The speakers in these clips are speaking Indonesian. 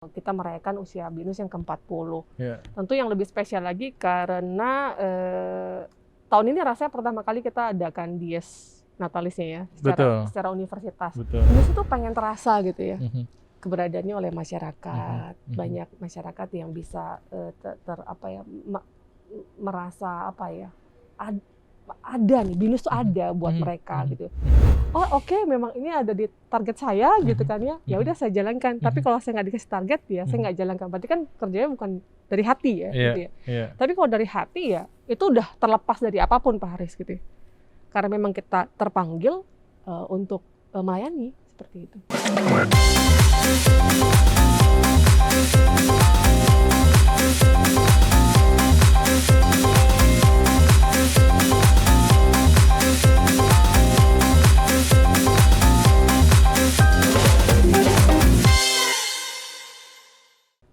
Kita merayakan usia BINUS yang ke-40. Yeah. Tentu yang lebih spesial lagi karena tahun ini rasanya pertama kali kita adakan dies natalisnya ya, secara universitas. Betul. BINUS itu pengen terasa gitu ya, Mhm. keberadaannya oleh masyarakat. Mhm. Banyak masyarakat yang bisa merasa ada nih, BINUS tuh ada buat mereka gitu. Oh oke, memang ini ada di target saya gitu kan ya. Ya udah saya jalankan. Tapi kalau saya nggak dikasih target ya saya nggak jalankan. Berarti kan kerjanya bukan dari hati ya, gitu ya. Tapi kalau dari hati ya itu udah terlepas dari apapun Pak Haris gitu. Ya. Karena memang kita terpanggil untuk melayani seperti itu.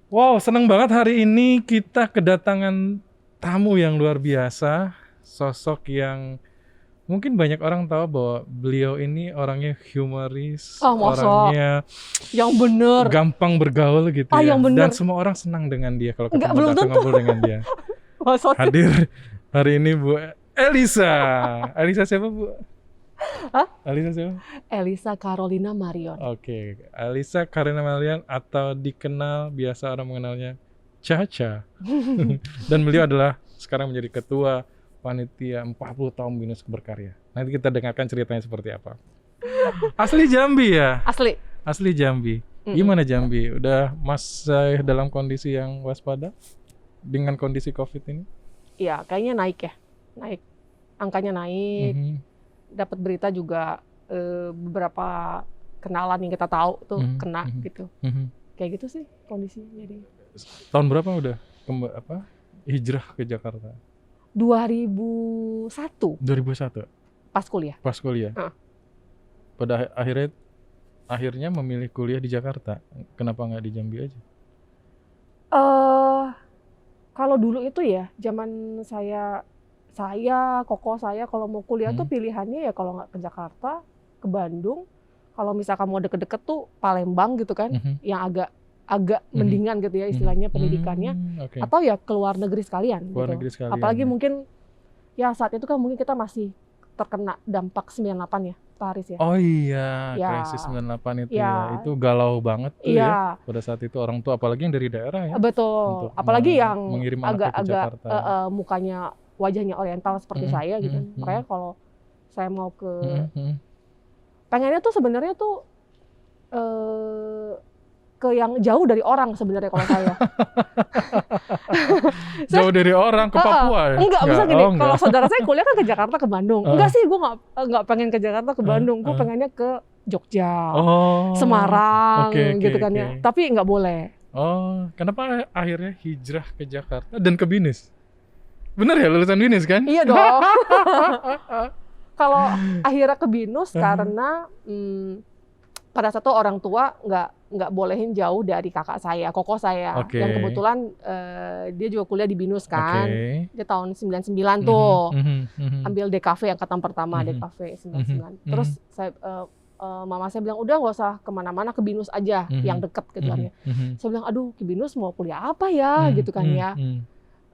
Wow, senang banget hari ini kita kedatangan tamu yang luar biasa, sosok yang mungkin banyak orang tahu bahwa beliau ini orangnya humoris, orangnya yang bener, gampang bergaul gitu ya, yang bener. Dan semua orang senang dengan dia kalau ketemu atau ngobrol dengan dia. Hadir hari ini Bu Elisa. Elisa siapa Bu? Hah? Elisa siapa? Elisa Carolina Marion. Oke, Elisa Carolina Marion atau dikenal biasa orang mengenalnya Caca. Dan beliau adalah sekarang menjadi ketua panitia 40 tahun BINUS Berkarya. Nanti kita dengarkan ceritanya seperti apa. Asli Jambi ya? Asli Jambi. Gimana Jambi? Udah masih dalam kondisi yang waspada dengan kondisi COVID ini? Iya, kayaknya naik ya. Naik. Angkanya naik. Dapat berita juga beberapa kenalan yang kita tahu tuh kena gitu. Kayak gitu sih kondisinya jadi. Tahun berapa udah hijrah ke Jakarta? 2001. 2001. Pas kuliah. Pas kuliah. Pada akhirnya memilih kuliah di Jakarta. Kenapa nggak di Jambi aja? Kalau dulu itu ya, zaman koko saya kalau mau kuliah tuh pilihannya ya kalau nggak ke Jakarta, ke Bandung. Kalau misalkan mau deket-deket tuh Palembang gitu kan, yang agak mendingan gitu ya istilahnya pendidikannya. Atau ya ke luar negeri sekalian. Negeri sekalian. Apalagi mungkin ya saat itu kan mungkin kita masih terkena dampak 98 ya Pak Haris ya. Oh iya, krisis 98 itu ya. Itu galau banget tuh ya. Pada saat itu orang tua apalagi yang dari daerah ya. Betul. Apalagi yang agak mukanya wajahnya oriental seperti saya gitu. Makanya kalau saya mau pengennya tuh sebenarnya tuh ke yang jauh dari orang sebenarnya kalau saya. Jauh dari orang ke Papua ya? Enggak, bisa gini. Kalau saudara saya kuliah kan ke Jakarta ke Bandung. Enggak sih, gue nggak pengen ke Jakarta ke Bandung. Gue pengennya ke Jogja, Semarang, gitu kan ya. Tapi nggak boleh. Oh, kenapa akhirnya hijrah ke Jakarta dan ke BINUS? Bener ya lulusan BINUS kan? Iya dong. Kalau akhirnya ke BINUS karena pada satu orang tua nggak bolehin jauh dari kakak saya, koko saya, yang kebetulan dia juga kuliah di BINUS kan. Dia tahun 99 tuh, ambil DKV angkatan pertama, DKV 99. Terus mama saya bilang udah nggak usah kemana-mana, ke BINUS aja yang deket gitu kan ya. Saya bilang aduh ke BINUS mau kuliah apa ya gitu kan ya.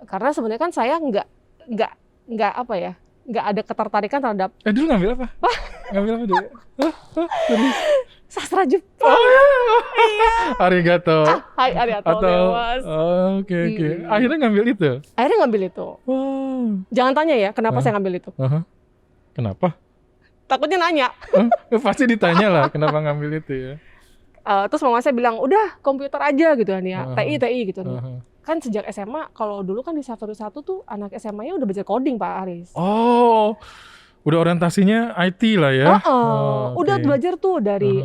Karena sebenarnya kan saya nggak ada ketertarikan terhadap. Dulu ngambil apa? Ngambil apa dulu? Sastra Jepang. Iya. Arigato. Arigato. Oke. Akhirnya ngambil itu. Jangan tanya ya kenapa saya ngambil itu. Kenapa? Takutnya nanya. Pasti ditanya lah kenapa ngambil itu ya. Terus mama saya bilang udah komputer aja gitu kan ya. TI gitu. Kan sejak SMA, kalau dulu kan di Safari 1 tuh anak SMA-nya udah belajar coding Pak Haris. Oh, udah orientasinya IT lah ya? Udah belajar tuh dari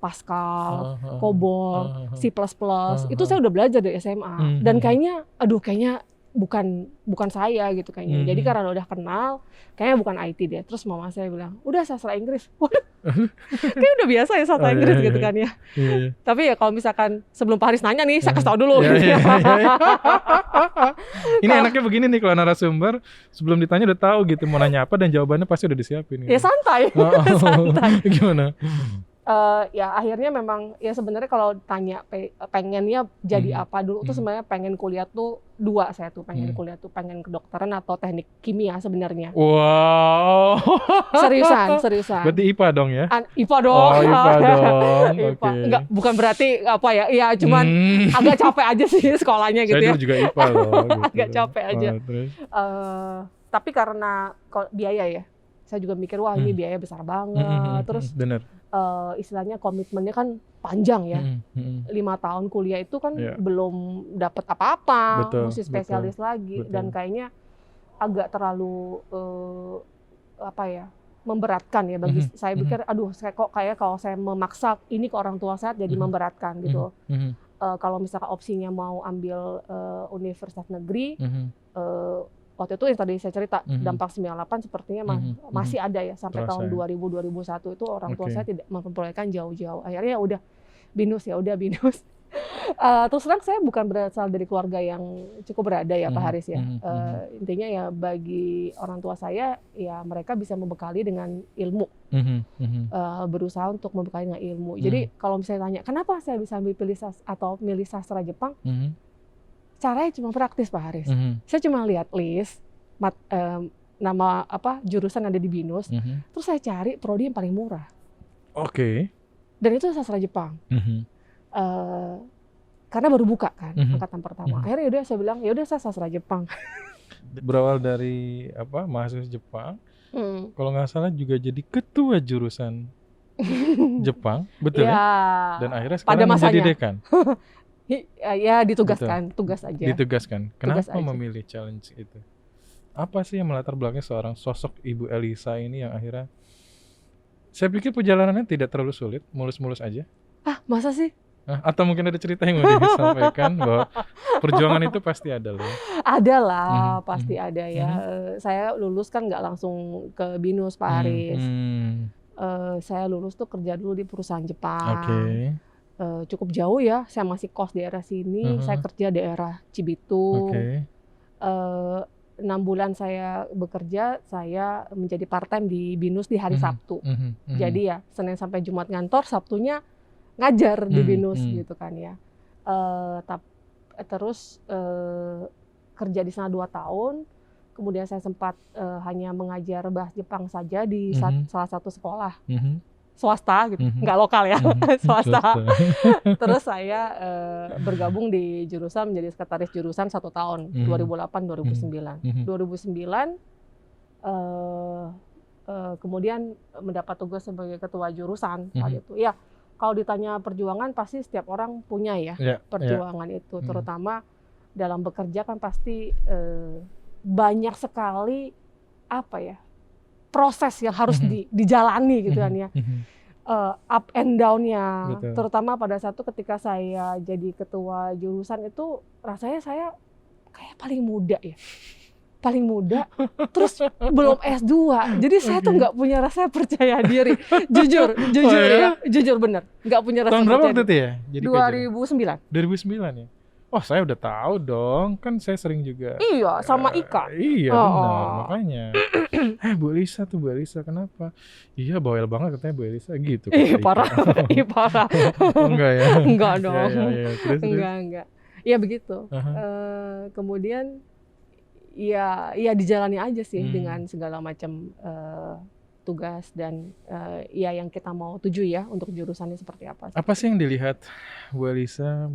Pascal, COBOL, C++, itu saya udah belajar dari SMA. Dan kayaknya bukan saya gitu kayaknya. Jadi karena udah kenal, kayaknya bukan IT deh. Terus mama saya bilang, udah sastra Inggris. Waduh, kayaknya udah biasa ya sastra Inggris gitu kan ya. Tapi ya kalau misalkan sebelum Pak Haris nanya nih, saya kasih tau dulu. Ini enaknya begini nih kalau narasumber, sebelum ditanya udah tahu gitu mau nanya apa dan jawabannya pasti udah disiapin. Ya santai. Gimana? Ya akhirnya memang ya sebenarnya kalau tanya pengennya jadi apa dulu tuh sebenarnya pengen kuliah tuh 2 saya tuh pengen kuliah tuh pengen kedokteran atau teknik kimia sebenarnya. Wow. Seriusan. Berarti IPA dong ya? IPA dong. Oh, IPA dong. IPA. Oke. Enggak, bukan berarti apa ya? Iya, cuman agak capek aja sih sekolahnya gitu ya. Saya dulu juga IPA loh. Gitu. Agak capek aja. Terus? Tapi karena biaya ya, saya juga mikir wah ini biaya besar banget. Terus bener. Istilahnya komitmennya kan panjang ya. 5 tahun kuliah itu kan belum dapat apa-apa, mesti spesialis lagi. Dan kayaknya agak terlalu memberatkan ya bagi saya. Pikir aduh saya kok kayak kalau saya memaksa ini ke orang tua saya jadi memberatkan gitu. Kalau misalkan opsinya mau ambil universitas negeri, waktu itu yang tadi saya cerita dampak 98 sepertinya masih ada ya sampai tahun 2000-2001 itu orang tua saya tidak memperbolehkan jauh-jauh. Akhirnya udah binus. Terus terang saya bukan berasal dari keluarga yang cukup berada ya Pak Haris ya. Intinya ya bagi orang tua saya ya mereka bisa membekali dengan ilmu, berusaha untuk membekali dengan ilmu. Jadi kalau misalnya tanya kenapa saya bisa milih sastra Jepang, caranya cuma praktis Pak Haris. Saya cuma lihat list nama jurusan ada di BINUS, terus saya cari prodi yang paling murah. Oke. Dan itu sastra Jepang. Karena baru buka kan angkatan pertama. Akhirnya yaudah saya bilang yaudah saya sastra Jepang. Berawal dari mahasiswa Jepang, kalau nggak salah juga jadi ketua jurusan Jepang, betul ya? Dan akhirnya sekarang menjadi dekan. Ya ditugaskan, tugas aja. Ditugaskan. Kenapa memilih challenge itu? Apa sih yang melatar belakang seorang sosok Ibu Elisa ini yang akhirnya saya pikir perjalanannya tidak terlalu sulit, mulus-mulus aja. Masa sih? Atau mungkin ada cerita yang mau disampaikan bahwa perjuangan itu pasti ada loh. Ada lah, pasti ada ya. Saya lulus kan nggak langsung ke BINUS Pak Haris. Saya lulus tuh kerja dulu di perusahaan Jepang. Cukup jauh ya, saya masih kos di daerah sini, saya kerja daerah Cibitung. 6 bulan saya bekerja, saya menjadi part-time di BINUS di hari Sabtu. Jadi ya Senin sampai Jumat ngantor, Sabtunya ngajar di BINUS gitu kan ya. Terus kerja di sana 2 tahun, kemudian saya sempat hanya mengajar bahasa Jepang saja di salah satu sekolah. Swasta gitu, nggak lokal ya, swasta. Terus saya bergabung di jurusan menjadi sekretaris jurusan 1 tahun, 2008-2009. 2009 kemudian mendapat tugas sebagai ketua jurusan saat itu. Ya, kalau ditanya perjuangan pasti setiap orang punya ya perjuangan itu, terutama dalam bekerja kan pasti banyak sekali proses yang harus dijalani gitu kan ya. Up and down-nya, terutama pada saat itu ketika saya jadi ketua jurusan itu rasanya saya kayak paling muda ya. Paling muda, terus belum S2. Jadi saya tuh nggak punya rasa percaya diri. Jujur ya, jujur bener. Nggak punya rasa percaya diri. Tahun berapa waktu itu ya? Jadi 2009. 2009 ya? Oh, saya udah tahu dong, kan saya sering juga. Iya, sama Ika. Iya, benar, makanya. Bu Elisa kenapa? Iya, bawel banget katanya Bu Elisa gitu. Parah. Parah. Enggak ya? Enggak dong. Terus. Enggak. Iya begitu. Kemudian ya dijalani aja sih dengan segala macam tugas dan ya yang kita mau tuju ya untuk jurusannya seperti apa. Apa sih yang dilihat Bu Elisa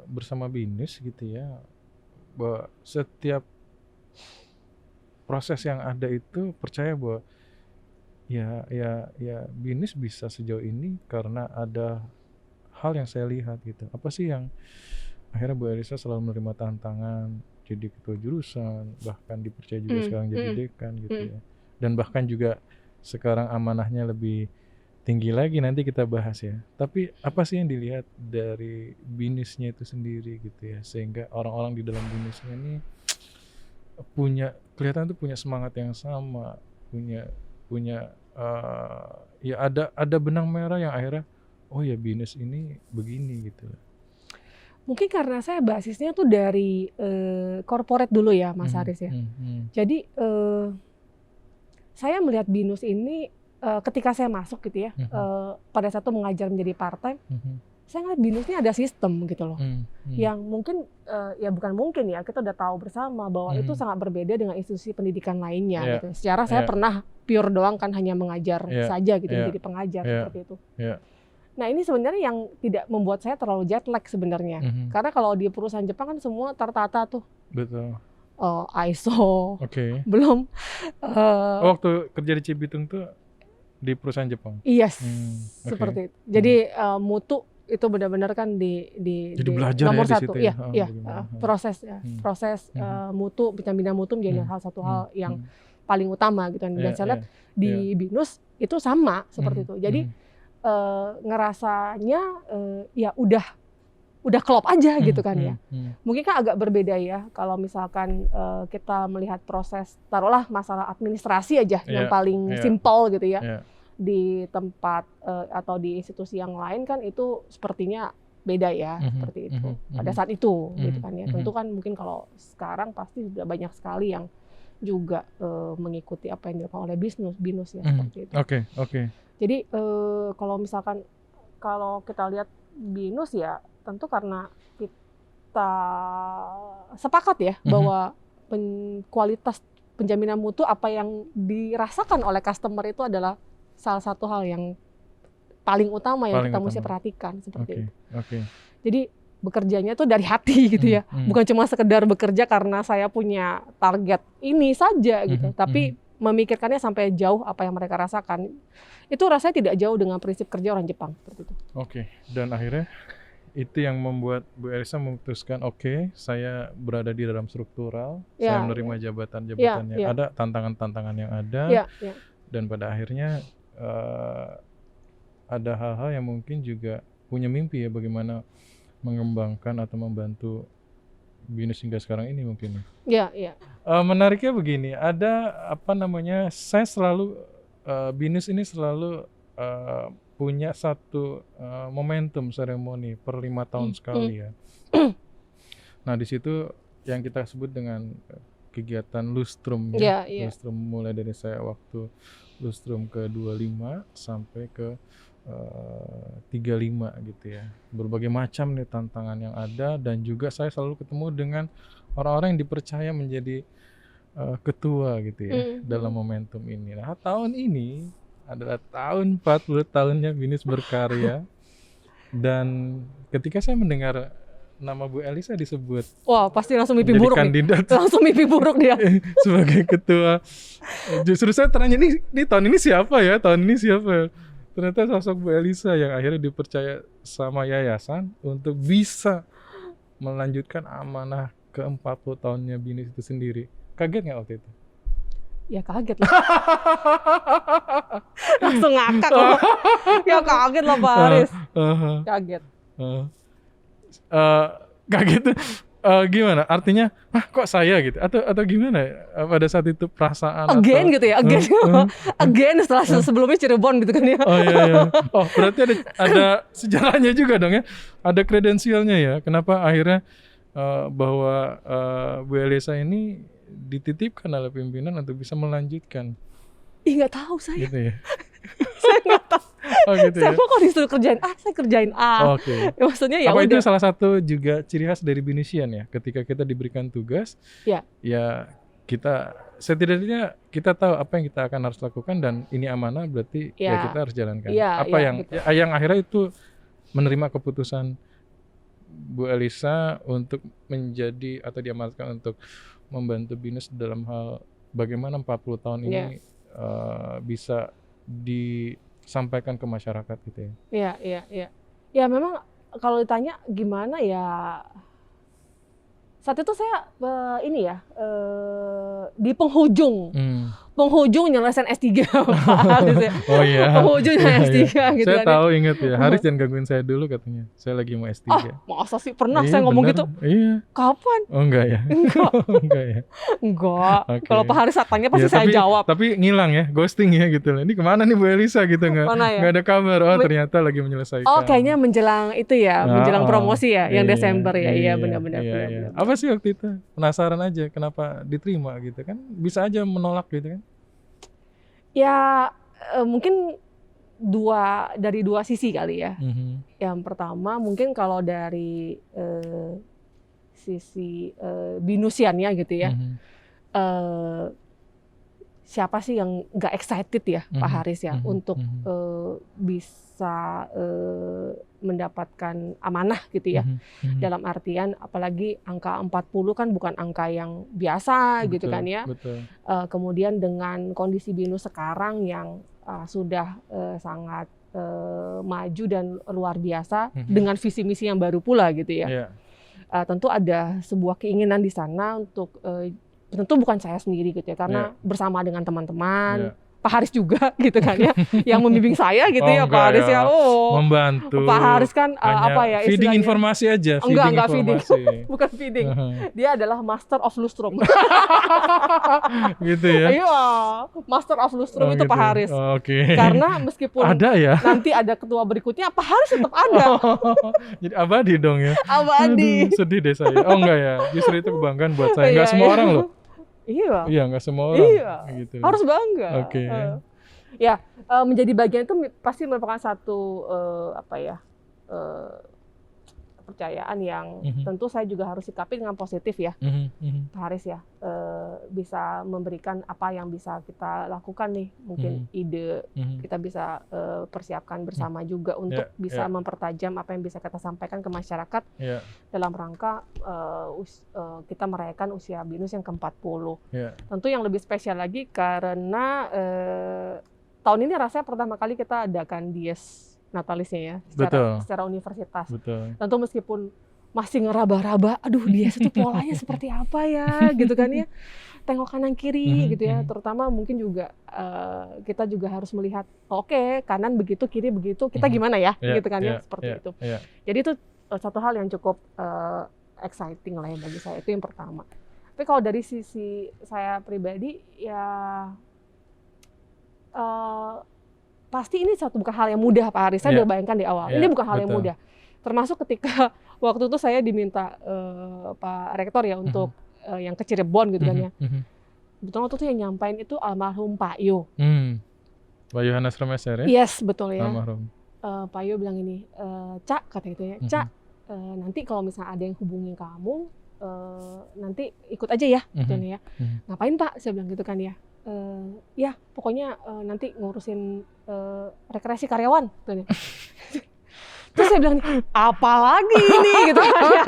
bersama BINUS gitu ya, bahwa setiap proses yang ada itu percaya bahwa ya BINUS bisa sejauh ini karena ada hal yang saya lihat gitu. Apa sih yang akhirnya Bu Elisa selalu menerima tantangan jadi ketua jurusan, bahkan dipercaya juga sekarang jadi dekan gitu ya, dan bahkan juga sekarang amanahnya lebih tinggi lagi, nanti kita bahas ya. Tapi apa sih yang dilihat dari BINUS-nya itu sendiri gitu ya, sehingga orang-orang di dalam BINUS-nya ini kelihatan tuh punya semangat yang sama, punya ya ada benang merah yang akhirnya oh ya BINUS ini begini gitu. Mungkin karena saya basisnya tuh dari corporate dulu ya Mas Haris ya. Jadi saya melihat BINUS ini ketika saya masuk gitu ya, pada saat itu mengajar menjadi part-time, saya ngeliat BINUS ini ada sistem gitu loh. Yang mungkin, ya bukan mungkin ya, kita udah tahu bersama bahwa itu sangat berbeda dengan institusi pendidikan lainnya gitu. Secara saya pernah pure doang kan, hanya mengajar saja gitu, menjadi pengajar seperti itu. Nah ini sebenarnya yang tidak membuat saya terlalu jet lag sebenarnya. Karena kalau di perusahaan Jepang kan semua tertata tuh. Betul. ISO, belum. Waktu kerja di Cibitung tuh di perusahaan Jepang? Yes, seperti itu. Jadi mutu itu benar-benar kan jadi belajar nomor ya satu. di situ ya? Proses mutu, bina mutu menjadi satu hal yang paling utama gitu. Dan saya lihat di BINUS itu sama seperti itu. Jadi ngerasanya ya udah klop aja gitu kan ya. Mungkin kan agak berbeda ya kalau misalkan kita melihat proses, taruhlah masalah administrasi aja yang paling simpel gitu ya. Di tempat atau di institusi yang lain kan itu sepertinya beda ya, seperti itu. Pada saat itu gitu kan ya. Tentu kan mungkin kalau sekarang pasti sudah banyak sekali yang juga mengikuti apa yang dilakukan oleh BINUS ya, seperti itu. Jadi kalau misalkan kalau kita lihat BINUS ya tentu karena kita sepakat ya bahwa kualitas penjaminan mutu apa yang dirasakan oleh customer itu adalah salah satu hal yang paling utama yang kita mesti perhatikan seperti itu. Jadi bekerjanya tuh dari hati gitu ya, bukan cuma sekedar bekerja karena saya punya target ini saja gitu, tapi memikirkannya sampai jauh apa yang mereka rasakan. Itu rasanya tidak jauh dengan prinsip kerja orang Jepang seperti itu. Dan akhirnya itu yang membuat Bu Elisa memutuskan, saya berada di dalam struktural, saya menerima jabatan-jabatannya, ada tantangan-tantangan yang ada, dan pada akhirnya ada hal-hal yang mungkin juga punya mimpi ya, bagaimana mengembangkan atau membantu BINUS hingga sekarang ini mungkin. Menariknya begini, ada saya selalu BINUS ini selalu punya satu momentum seremoni per 5 tahun sekali ya. Nah di situ yang kita sebut dengan kegiatan lustrum ya. Lustrum mulai dari saya waktu lustrum ke 25 sampai ke 35 gitu ya. Berbagai macam nih tantangan yang ada, dan juga saya selalu ketemu dengan orang-orang yang dipercaya menjadi ketua gitu ya dalam momentum ini. Nah tahun ini adalah tahun 40 tahunnya BINUS berkarya, dan ketika saya mendengar nama Bu Elisa disebut, wah pasti langsung mimpi buruk kandidat nih. Langsung mimpi buruk dia sebagai ketua. Justru saya tanya, ini tahun ini siapa ya? Ternyata sosok Bu Elisa yang akhirnya dipercaya sama yayasan untuk bisa melanjutkan amanah ke 40 tahunnya BINUS itu sendiri. Kaget nggak waktu itu? Ya kaget lah. Langsung ngakak loh. Ya kaget lah Pak Haris. Kaget. Kaget gimana? Artinya, kok saya gitu? Atau gimana? Pada saat itu perasaan? Again gitu ya? Again setelah sebelumnya Cirebon gitu kan ya? Oh berarti ada sejarahnya juga dong ya? Ada kredensialnya ya? Kenapa akhirnya bahwa Bu Elisa ini dititipkan oleh pimpinan untuk bisa melanjutkan? Nggak tahu saya. Gitu ya? Saya nggak tahu. Gitu saya ya? kok disuruh kerjain A, saya kerjain A. Maksudnya ya apa udah. Itu salah satu juga ciri khas dari BINUSian ya? Ketika kita diberikan tugas, ya kita setidaknya kita tahu apa yang kita akan harus lakukan, dan ini amanah berarti ya kita harus jalankan. Yang akhirnya itu menerima keputusan Bu Elisa untuk menjadi atau diamanatkan untuk membantu BINUS dalam hal bagaimana 40 tahun ini bisa disampaikan ke masyarakat gitu ya. Iya. Ya memang kalau ditanya gimana ya, saat itu saya di penghujung nyelesain S3 Pak Haris ya. Penghujung S3 gitu. Saya tahu, ingat ya, Haris jangan gangguin saya dulu katanya. Saya lagi mau S3. Masa sih pernah saya ngomong gitu? Iya. Kapan? Oh enggak ya? Enggak ya? Enggak. Kalau Pak Haris tanya pasti saya jawab. Tapi ngilang ya, ghosting ya gitu. Ini kemana nih Bu Elisa gitu, enggak ada kabar. Ternyata lagi menyelesaikan. Kayaknya menjelang itu ya, menjelang promosi ya, yang Desember ya. Iya benar-benar. Apa sih waktu itu? Penasaran aja kenapa diterima gitu kan? Bisa aja menolak gitu kan? Ya mungkin dari dua sisi kali ya. Yang pertama mungkin kalau dari sisi binusiannya gitu ya. Siapa sih yang nggak excited ya Pak Haris ya untuk bisa mendapatkan amanah gitu ya. Dalam artian apalagi angka 40 kan bukan angka yang biasa gitu kan ya. Kemudian dengan kondisi BINUS sekarang yang sudah sangat maju dan luar biasa dengan visi misi yang baru pula gitu ya. Tentu ada sebuah keinginan di sana untuk tentu bukan saya sendiri gitu ya, karena bersama dengan teman-teman, Pak Haris juga gitu kan ya, yang membimbing saya gitu ya Pak Haris ya. Membantu. Pak Haris kan apa ya istilahnya? Feeding informasi aja. Enggak feeding, bukan feeding. Dia adalah master of lustrum. Gitu ya? Iya, master of lustrum itu gitu. Pak Haris. Oke. Karena meskipun ada ya? nanti ada ketua berikutnya, Pak Haris tetap ada. Jadi abadi dong ya? Abadi. Aduh, sedih deh saya. Oh enggak ya, justru itu kebanggaan buat saya. Enggak semua orang loh. Iya, nggak semua orang. Iya, gitu. Harus bangga. Oke. Ya, menjadi bagian itu pasti merupakan satu kepercayaan yang tentu saya juga harus sikapi dengan positif ya, Pak Haris ya. Bisa memberikan apa yang bisa kita lakukan nih, mungkin ide kita bisa persiapkan bersama juga untuk bisa mempertajam apa yang bisa kita sampaikan ke masyarakat dalam rangka kita merayakan usia BINUS yang ke-40. Tentu yang lebih spesial lagi karena tahun ini rasanya pertama kali kita adakan Dies Natalisnya ya, secara universitas. Tentu meskipun masih ngeraba-raba, aduh Dies itu polanya seperti apa ya, gitu kan ya. Tengok kanan kiri gitu ya, terutama mungkin juga kita juga harus melihat, oke, kanan begitu, kiri begitu, kita gimana ya, gitu kan ya, seperti itu. Jadi itu satu hal yang cukup exciting lah ya bagi saya, itu yang pertama. Tapi kalau dari sisi saya pribadi ya pasti ini bukan hal yang mudah Pak Haris, saya udah bayangkan di awal. Ini bukan hal yang mudah. Termasuk ketika waktu itu saya diminta Pak Rektor ya untuk yang ke Cirebon gitu kan ya. Betul waktu itu yang nyampain itu almarhum Pak Yo. Pak Yohanes Romeser ya? Yes, betul ya. Almarhum. Pak Yo bilang ini, Cak, kata itu ya, Cak, nanti kalau misalnya ada yang hubungin kamu, nanti ikut aja ya, gitu ya. Ngapain Pak? Saya bilang gitu kan ya. Ya pokoknya nanti ngurusin rekreasi karyawan gitu. Terus saya bilang, apa lagi ini gitu kan ya.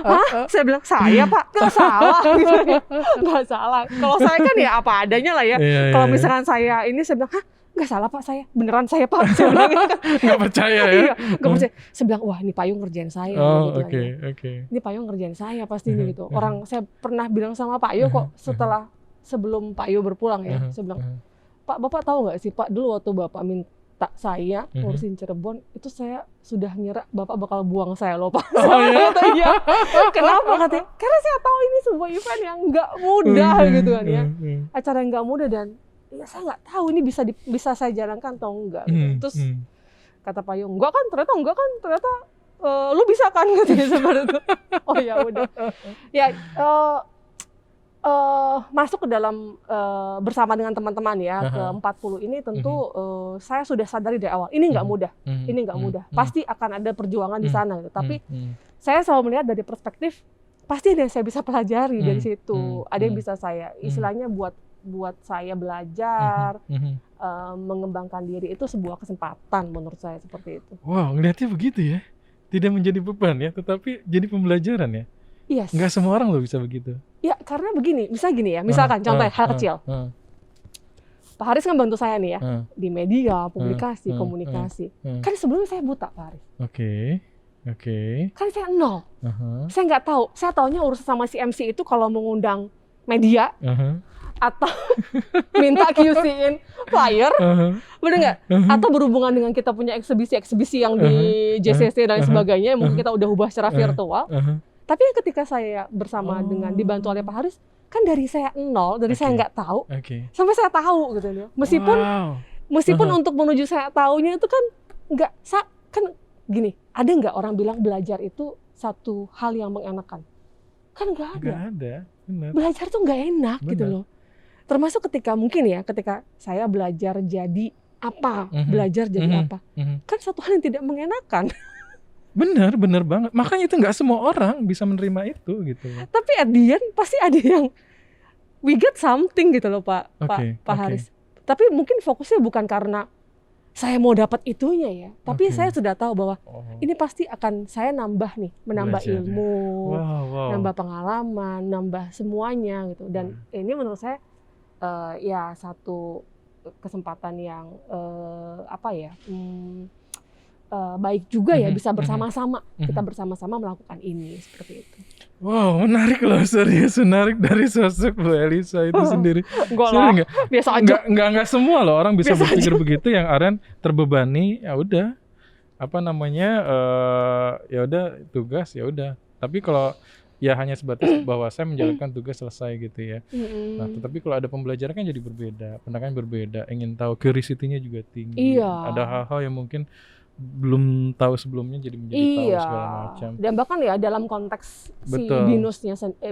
Hah? Saya bilang, saya Pak, nggak salah gitu ya. Nggak salah, kalau saya kan ya apa adanya lah ya. Kalau misalkan saya ini, saya bilang, hah? Nggak salah Pak, saya beneran saya Pak. Saya bilang gitu kan. Nggak percaya ya? Iya, nggak percaya. Saya bilang, wah ini Payung ngerjain saya gitu kan ya. Ini Payung ngerjain saya pastinya gitu. Orang saya pernah bilang sama Pak Yo kok sebelum Pak Yo berpulang ya, saya bilang, Pak, Bapak tahu nggak sih Pak, dulu waktu Bapak minta saya ngurusin Cirebon, itu saya sudah ngira Bapak bakal buang saya loh Pak. Iya. Kenapa katanya? Karena saya tahu ini sebuah event yang nggak mudah gitu kan ya, acara yang nggak mudah dan ya saya nggak tahu ini bisa saya jalankan atau enggak. Terus kata Pak Yo, enggak kan ternyata lu bisa kan katanya seperti itu. Oh ya udah. Ya. Masuk ke dalam bersama dengan teman-teman ya ke 40 ini tentu saya sudah sadari dari awal ini nggak mudah, pasti akan ada perjuangan di sana gitu. Tapi saya selalu melihat dari perspektif pasti ada yang saya bisa pelajari dari situ, ada yang bisa saya istilahnya buat saya belajar, mengembangkan diri, itu sebuah kesempatan menurut saya seperti itu. Wow, ngelihatnya begitu ya, tidak menjadi beban ya, tetapi jadi pembelajaran ya. Yes. Nggak semua orang loh bisa begitu. Ya karena begini, misalkan contoh hal kecil. Pak Haris kan bantu saya nih ya di media, publikasi, komunikasi. Kan sebelumnya saya buta Pak Haris. Oke. Kan saya nol. Saya nggak tahu. Saya taunya urusan sama si MC itu kalau mengundang media atau minta QC-in flyer, bener nggak? Atau berhubungan dengan kita punya eksibisi yang di JCC dan sebagainya, mungkin kita udah ubah secara virtual. Tapi ketika saya bersama dengan dibantu oleh Pak Haris, kan dari saya nol, saya nggak tahu, sampai saya tahu gitu ya. Meskipun untuk menuju saya tahunya itu kan nggak, kan gini, ada nggak orang bilang belajar itu satu hal yang mengenakan? Kan nggak ada. Benar. Belajar tuh nggak enak gitu loh. Termasuk ketika saya belajar jadi apa, belajar jadi apa. Kan satu hal yang tidak mengenakan. Bener banget. Makanya itu nggak semua orang bisa menerima itu gitu loh. Tapi at the end pasti ada yang we get something gitu loh Pak Haris. Tapi mungkin fokusnya bukan karena saya mau dapat itunya ya, tapi saya sudah tahu bahwa ini pasti akan saya menambah belajar, ilmu, nambah pengalaman, nambah semuanya gitu. Dan ini menurut saya ya satu kesempatan yang baik juga ya, bisa bersama-sama kita bersama-sama melakukan ini seperti itu. Wow, menarik loh, serius menarik dari sosok Bu Elisa itu sendiri. Enggak, biasa aja. Enggak semua loh orang bisa berpikir begitu, yang Aren terbebani, ya udah ya udah tugas ya udah. Tapi kalau ya hanya sebatas bahwa saya menjalankan tugas selesai gitu ya. Nah, tetapi kalau ada pembelajaran kan jadi berbeda, penekanan berbeda, ingin tahu curiosity-nya juga tinggi. Iya. Ada hal-hal yang mungkin belum tahu sebelumnya jadi menjadi tahu segala macam. Dan bahkan ya dalam konteks si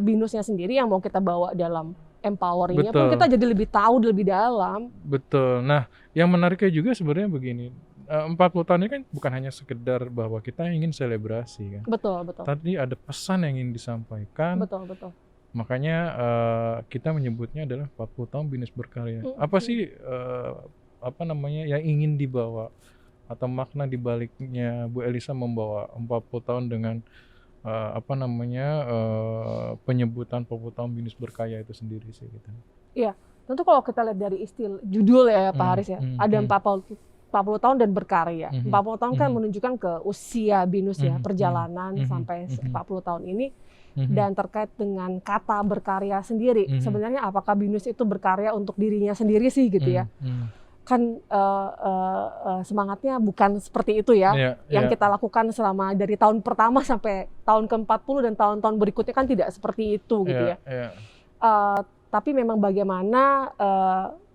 binusnya sendiri yang mau kita bawa dalam empoweringnya pun kita jadi lebih tahu lebih dalam. Betul. Nah, yang menariknya juga sebenarnya begini, 40 tahun ini kan bukan hanya sekedar bahwa kita ingin selebrasi kan. Betul. Tadi ada pesan yang ingin disampaikan. Betul. Makanya kita menyebutnya adalah 40 tahun BINUS berkarya. Apa sih yang ingin dibawa atau makna di baliknya Bu Elisa membawa 40 tahun dengan penyebutan 40 tahun BINUS berkarya itu sendiri sih gitu. Iya, tentu kalau kita lihat dari istilah judul ya Pak Haris ya, ada 40 tahun dan berkarya. 40 tahun kan menunjukkan ke usia BINUS ya, perjalanan sampai 40 tahun ini. Dan terkait dengan kata berkarya sendiri, sebenarnya apakah BINUS itu berkarya untuk dirinya sendiri sih gitu ya? Kan semangatnya bukan seperti itu ya. Yang kita lakukan selama dari tahun pertama sampai tahun ke-40 dan tahun-tahun berikutnya kan tidak seperti itu gitu ya. Tapi memang bagaimana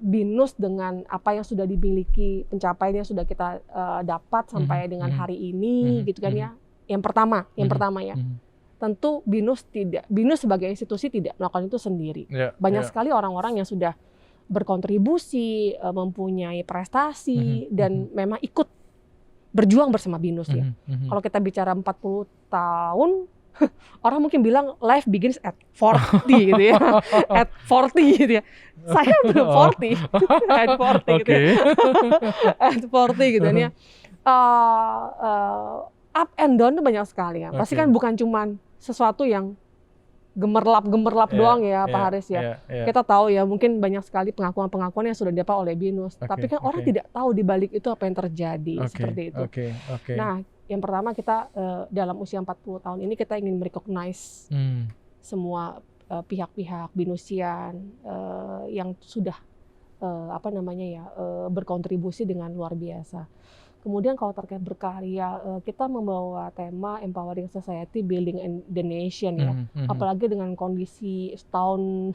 BINUS dengan apa yang sudah dimiliki, pencapaian yang sudah kita dapat sampai dengan hari ini gitu kan ya. Yang pertama ya. Tentu BINUS sebagai institusi tidak melakukan itu sendiri. Banyak sekali orang-orang yang sudah berkontribusi, mempunyai prestasi, dan memang ikut berjuang bersama BINUS ya. Kalau kita bicara 40 tahun, orang mungkin bilang life begins at 40 gitu ya. At 40 gitu ya. Saya belum 40. At 40 gitu ya. At 40 gitu ya. Up and down itu banyak sekali ya. Pasti kan bukan cuman sesuatu yang gemerlap doang ya Pak Haris ya. Kita tahu ya mungkin banyak sekali pengakuan-pengakuan yang sudah didapat oleh BINUS. Tapi kan orang tidak tahu di balik itu apa yang terjadi seperti itu. Nah, yang pertama kita dalam usia 40 tahun ini kita ingin merecognize semua pihak-pihak BINUSian yang sudah berkontribusi dengan luar biasa. Kemudian kalau terkait berkarya, kita membawa tema Empowering Society, Building the Nation ya. Apalagi dengan kondisi setahun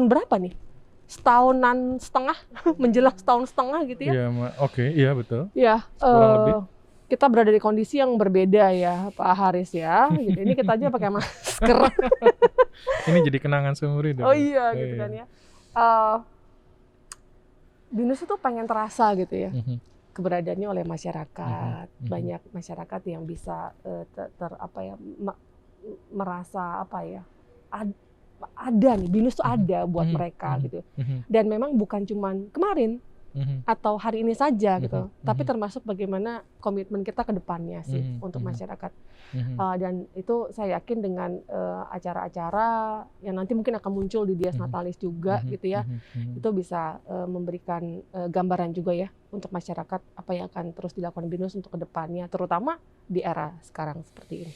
berapa nih? Setahunan setengah, menjelang setahun setengah gitu ya. Iya betul. Ya, kita berada di kondisi yang berbeda ya Pak Haris ya. Gitu. Ini kita aja pakai masker. Ini jadi kenangan seumur hidup. Oh iya gitu kan ya. BINUS itu pengen terasa gitu ya. Keberadaannya oleh masyarakat, banyak masyarakat yang bisa merasa ada nih BINUS tuh ada buat mereka gitu. Dan memang bukan cuman kemarin atau hari ini saja gitu, tapi termasuk bagaimana komitmen kita ke depannya sih untuk masyarakat. Dan itu saya yakin dengan acara-acara yang nanti mungkin akan muncul di Dies Natalis juga gitu ya, itu bisa memberikan gambaran juga ya untuk masyarakat apa yang akan terus dilakukan BINUS untuk ke depannya, terutama di era sekarang seperti ini.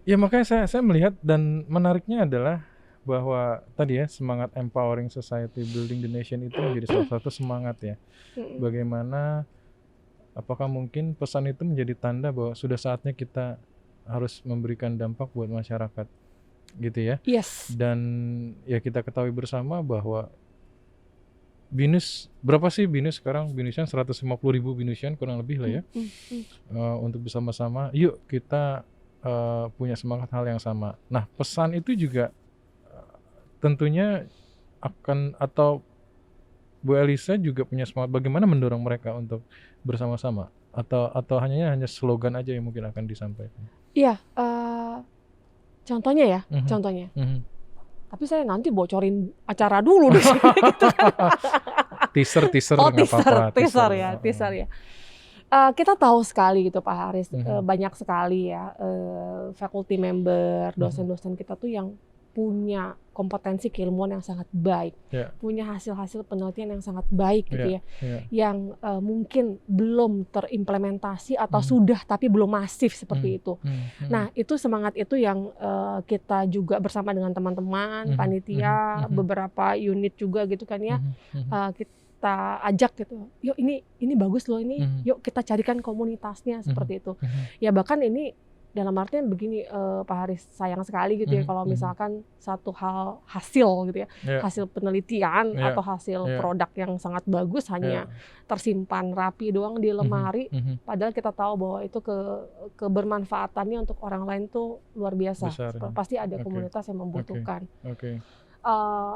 Iya, makanya saya melihat, dan menariknya adalah bahwa tadi ya semangat Empowering Society, Building the Nation itu menjadi salah satu semangat ya. Bagaimana, apakah mungkin pesan itu menjadi tanda bahwa sudah saatnya kita harus memberikan dampak buat masyarakat gitu ya. Yes. Dan ya kita ketahui bersama bahwa BINUS, berapa sih BINUS sekarang? BINUSian 150.000 BINUSian kurang lebih lah ya. Untuk bersama-sama yuk kita punya semangat hal yang sama. Nah, pesan itu juga tentunya akan, atau Bu Elisa juga punya semangat bagaimana mendorong mereka untuk bersama-sama, atau hanya slogan aja yang mungkin akan disampaikan? Iya, contohnya ya, Mhm, contohnya. mhm. Tapi saya nanti bocorin acara dulu di sini gitu kan. Teaser Oh, nggak apa-apa, teaser ya, heeh. teaser ya. Kita tahu sekali gitu Pak Haris, Mhm, banyak sekali ya, faculty member, mhm, dosen-dosen kita tuh yang punya kompetensi keilmuan yang sangat baik, ya, punya hasil-hasil penelitian yang sangat baik ya, gitu ya, ya, yang mungkin belum terimplementasi atau mhm, sudah tapi belum masif mhm, seperti itu. mhm, mhm, Nah, itu semangat itu yang kita juga bersama dengan teman-teman, mhm, mhm, panitia, mhm, beberapa unit juga gitu kan ya, mhm, mhm, kita ajak gitu, "Yuk ini bagus loh ini, mhm, yuk kita carikan komunitasnya," mhm, seperti itu. mhm, Ya bahkan ini dalam artian begini, Pak Haris, sayang sekali gitu ya mhm, kalau mhm, misalkan satu hal hasil gitu ya, ya, hasil penelitian atau ya, hasil ya, produk yang sangat bagus hanya ya, tersimpan rapi doang di mhm, lemari, mhm, padahal kita tahu bahwa itu kebermanfaatannya untuk orang lain tuh luar biasa. besar ya. Pasti ada Oke, komunitas yang oke, membutuhkan. oke. Eee,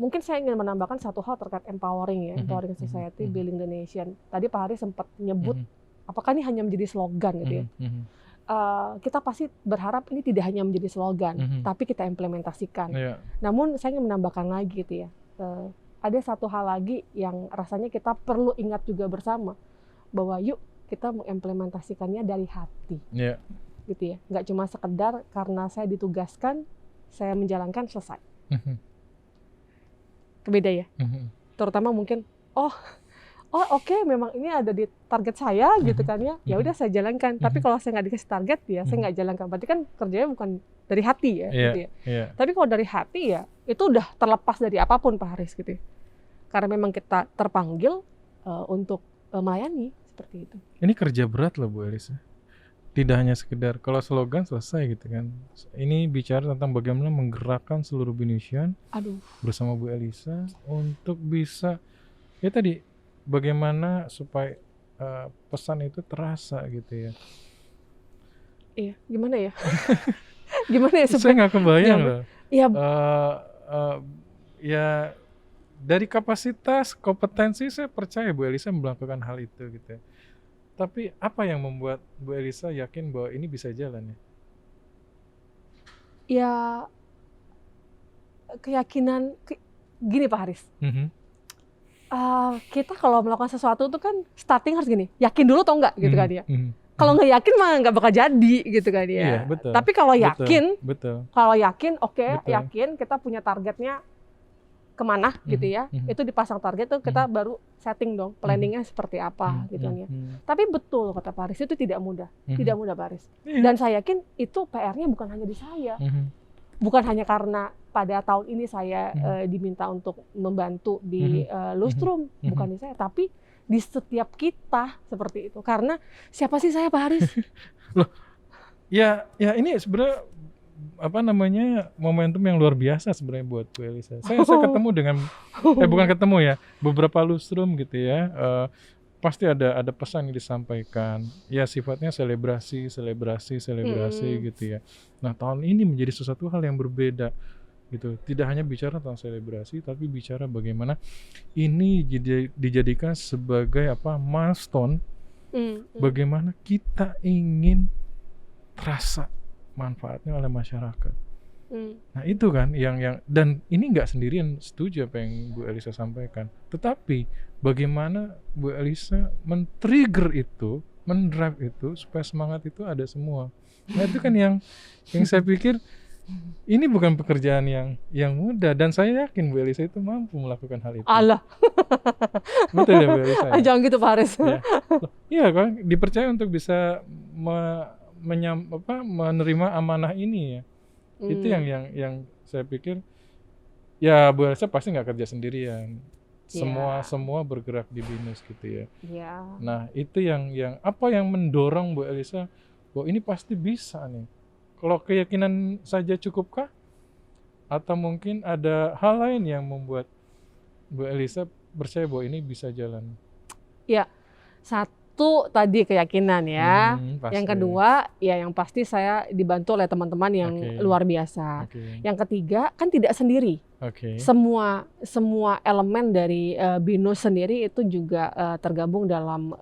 Mungkin saya ingin menambahkan satu hal terkait empowering ya, Mhm, empowering mhm, society, mhm, building the nation. Tadi Pak Haris sempat nyebut, mhm, apakah ini hanya menjadi slogan gitu ya? mhm, mhm, Kita pasti berharap ini tidak hanya menjadi slogan, mhm, tapi kita implementasikan. iya, Namun saya ingin menambahkan lagi gitu ya, ada satu hal lagi yang rasanya kita perlu ingat juga bersama, bahwa yuk kita mengimplementasikannya dari hati iya, gitu ya. Nggak cuma sekedar karena saya ditugaskan, saya menjalankan selesai. mhm, Beda ya? mhm, Terutama mungkin, oh oke, memang ini ada di target saya gitu mhm, kan ya, ya mhm, udah saya jalankan. Tapi mhm, kalau saya nggak dikasih target ya saya mhm, nggak jalankan. Berarti kan kerjanya bukan dari hati ya iya, gitu ya. iya. Tapi kalau dari hati ya itu udah terlepas dari apapun Pak Haris gitu ya. Karena memang kita terpanggil untuk melayani seperti itu. Ini kerja berat loh Bu Elisa. Tidak hanya sekedar kalau slogan selesai gitu kan. Ini bicara tentang bagaimana menggerakkan seluruh Binesian Aduh, bersama Bu Elisa untuk bisa, ya tadi, bagaimana supaya pesan itu terasa gitu ya. iya gimana ya? Gimana ya Saya supaya nggak kebayang nyampe? loh. Ya, Eh, eh, ya dari kapasitas kompetensi saya percaya Bu Elisa melakukan hal itu gitu ya. Tapi apa yang membuat Bu Elisa yakin bahwa ini bisa jalan ya? ya keyakinan gini Pak Haris. Mhm, Kita kalau melakukan sesuatu itu kan starting harus gini, yakin dulu atau enggak gitu kan mhm, ya. mhm, Kalau mhm. nggak yakin mah nggak bakal jadi gitu kan Iya, ya. betul, Tapi kalau betul, yakin, betul, oke, betul. yakin kita punya targetnya kemana gitu Mhm, ya. mhm, Itu dipasang target tuh kita mhm, baru setting dong mhm, planningnya seperti mhm, apa gitu kan mhm, ya. mhm, Tapi betul kata Paris itu tidak mudah, mhm. tidak mudah Paris. Iya, Dan saya yakin itu PR-nya bukan hanya di saya, mhm, bukan hanya karena pada tahun ini saya mhm, diminta untuk membantu di mhm, mhm, Lustrum, mhm. bukan di saya, tapi di setiap kita seperti itu. Karena siapa sih saya Pak Haris? Loh, ya ini sebenarnya apa namanya, momentum yang luar biasa sebenarnya buat Bu Elisa. Saya ketemu dengan, bukan ketemu ya, beberapa lustrum gitu ya, pasti ada pesan yang disampaikan. Ya sifatnya selebrasi Mm, gitu ya. Nah tahun ini menjadi sesuatu hal yang berbeda gitu. Tidak hanya bicara tentang selebrasi, tapi bicara bagaimana ini dijadikan sebagai apa, milestone, mm, mm, bagaimana kita ingin terasa manfaatnya oleh masyarakat. mm. Nah itu kan yang dan ini nggak sendirian setuju apa yang Bu Elisa sampaikan. Tetapi bagaimana Bu Elisa men-trigger itu, mendrive itu supaya semangat itu ada semua. Nah itu kan yang saya pikir ini bukan pekerjaan yang mudah, dan saya yakin Bu Elisa itu mampu melakukan hal itu. Alah, Betul ya Bu Elisa ya? jangan gitu Pak Haris. Ya. Loh, iya kan dipercaya untuk bisa menerima amanah ini ya. Itu Hmm, yang saya pikir, ya Bu Elsa pasti nggak kerja sendirian. ya, Semua bergerak di BINUS gitu ya. ya. Nah, itu yang apa yang mendorong Bu Elisa bahwa ini pasti bisa nih. Kalau keyakinan saja cukupkah? Atau mungkin ada hal lain yang membuat Bu Elisa percaya bahwa ini bisa jalan? Ya, satu satu tadi keyakinan ya. Pasti. Yang kedua ya yang pasti saya dibantu oleh teman-teman yang luar biasa. Yang ketiga kan tidak sendiri. Semua elemen dari BINUS sendiri itu juga tergabung dalam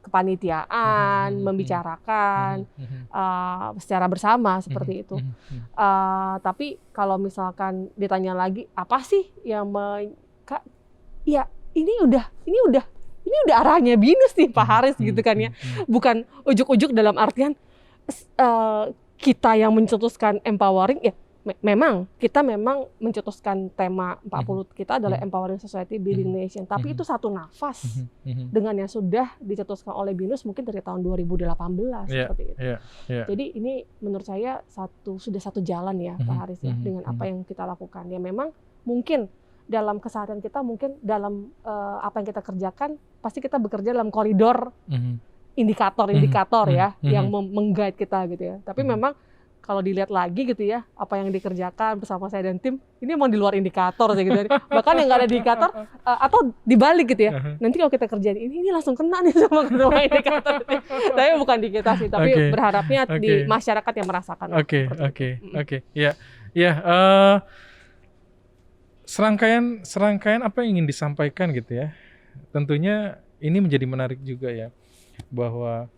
kepanitiaan, membicarakan secara bersama seperti itu. Tapi kalau misalkan ditanya lagi apa sih yang ya ini udah arahnya BINUS nih Pak Haris gitu kan ya. Bukan ujuk-ujuk dalam artian kita yang mencetuskan empowering ya. Memang kita mencetuskan tema 40 kita adalah Empowering Society Building Nation, tapi itu satu nafas dengan yang sudah dicetuskan oleh BINUS mungkin dari tahun 2018 seperti itu. Jadi ini menurut saya sudah satu jalan ya Pak Haris ya dengan apa yang kita lakukan. Ya memang mungkin dalam keseharian kita, mungkin dalam apa yang kita kerjakan pasti kita bekerja dalam koridor indikator-indikator ya yang meng-guide kita gitu ya. Tapi memang kalau dilihat lagi gitu ya, apa yang dikerjakan bersama saya dan tim, ini emang di luar indikator sih gitu. Bahkan yang nggak ada indikator, atau dibalik gitu ya. Nanti kalau kita kerjain ini langsung kena nih sama indikator. Tapi bukan di kita sih, tapi berharapnya di masyarakat yang merasakan. Oke. Ya. Serangkaian apa yang ingin disampaikan gitu ya. Tentunya ini menjadi menarik juga ya, bahwa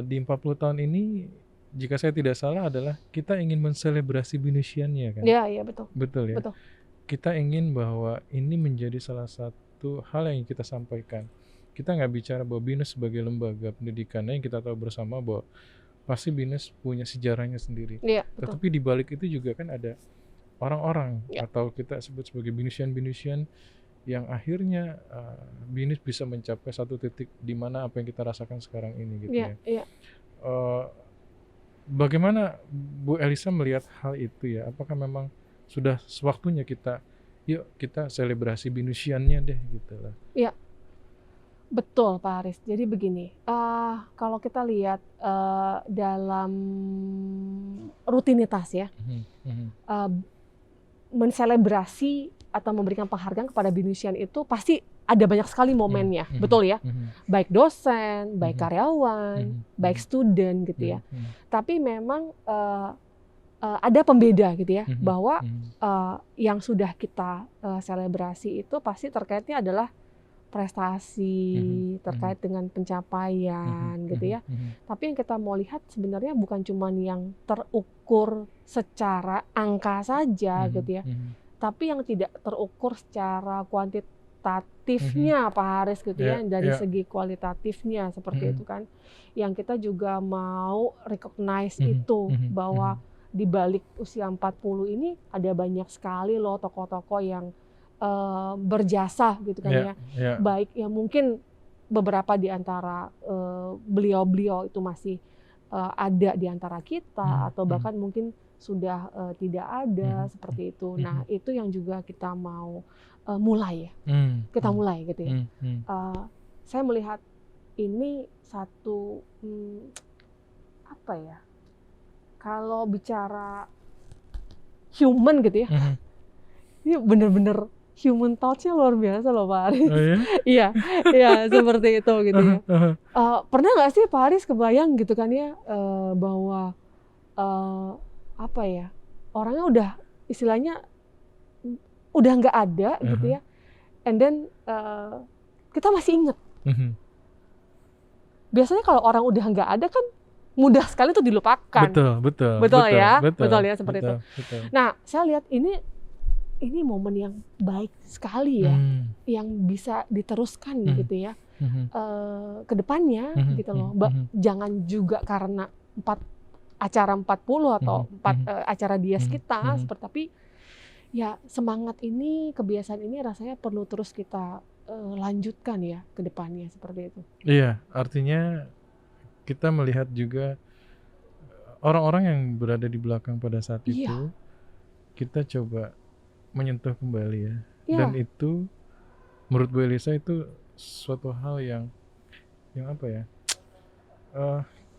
di 40 tahun ini, jika saya tidak salah adalah kita ingin menselebrasi BINUSiannya kan? Iya betul. Betul ya. Betul. Kita ingin bahwa ini menjadi salah satu hal yang kita sampaikan. Kita nggak bicara bahwa BINUS sebagai lembaga pendidikan yang kita tahu bersama bahwa pasti BINUS punya sejarahnya sendiri. Iya, Tetapi di balik itu juga kan ada orang-orang atau kita sebut sebagai BINUSian yang akhirnya BINUS bisa mencapai satu titik di mana apa yang kita rasakan sekarang ini gitu ya. Bagaimana Bu Elisa melihat hal itu ya? Apakah memang sudah sewaktunya kita selebrasi BINUSiannya deh gitu lah. Iya. Betul Pak Haris. Jadi begini, kalau kita lihat dalam rutinitas ya, menselebrasi atau memberikan penghargaan kepada BINUSian itu pasti ada banyak sekali momennya, betul ya? Baik dosen, baik karyawan, baik student gitu ya. Tapi memang ada pembeda gitu ya, bahwa yang sudah kita selebrasi itu pasti terkaitnya adalah prestasi, terkait dengan pencapaian gitu ya. Tapi yang kita mau lihat sebenarnya bukan cuma yang terukur secara angka saja gitu ya. Tapi yang tidak terukur secara kuantitatifnya Pak Haris gitu ya, dari segi kualitatifnya seperti itu kan. Yang kita juga mau recognize itu bahwa di balik usia 40 ini ada banyak sekali loh tokoh-tokoh yang berjasa gitu kan ya. Baik ya mungkin beberapa di antara beliau-beliau itu masih ada di antara kita atau bahkan mungkin sudah tidak ada seperti itu. Nah, itu yang juga kita mau mulai ya. Kita mulai gitu ya. Saya melihat ini satu apa ya? Kalau bicara human gitu ya. Ini benar-benar human touch-nya luar biasa loh Pak Haris. Oh, iya? iya seperti itu gitu ya. Pernah nggak sih Pak Haris kebayang gitu kan ya bahwa apa ya, orangnya udah istilahnya udah nggak ada gitu ya, and then kita masih inget. Biasanya kalau orang udah nggak ada kan mudah sekali tuh dilupakan. Betul ya seperti itu. Nah saya lihat ini momen yang baik sekali ya, yang bisa diteruskan gitu ya ke depannya gitu loh. Jangan juga karena acara 40 atau acara dias kita seperti, tapi ya semangat ini, kebiasaan ini rasanya perlu terus kita lanjutkan ya ke depannya seperti itu. Iya, artinya kita melihat juga orang-orang yang berada di belakang pada saat itu, kita coba menyentuh kembali ya. Dan itu menurut Bu Elisa itu suatu hal yang apa ya?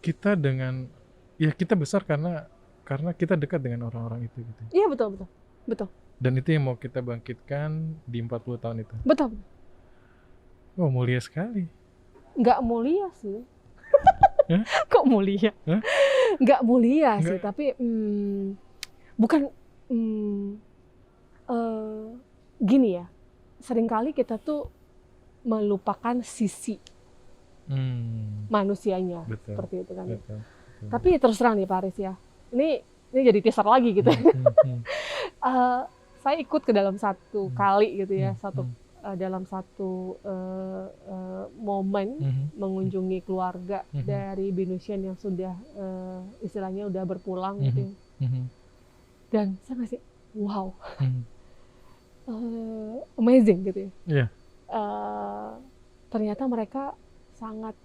Kita kita besar karena kita dekat dengan orang-orang itu gitu. Iya betul. Dan itu yang mau kita bangkitkan di 40 tahun itu. Betul. Oh, mulia sekali. Nggak mulia sih. Hah? Kok mulia? Hah? Nggak mulia sih, Nggak. tapi bukan mm, eh, gini ya. Seringkali kita tuh melupakan sisi manusianya Betul. seperti itu kan. Betul. Tapi terus terang nih Pak Aris ya. Ini jadi teaser lagi gitu. Saya ikut ke dalam satu kali gitu ya, dalam satu momen mengunjungi keluarga dari Binusian yang sudah istilahnya udah berpulang gitu. Dan saya masih wow, amazing gitu ya. Yeah. Ternyata mereka sangat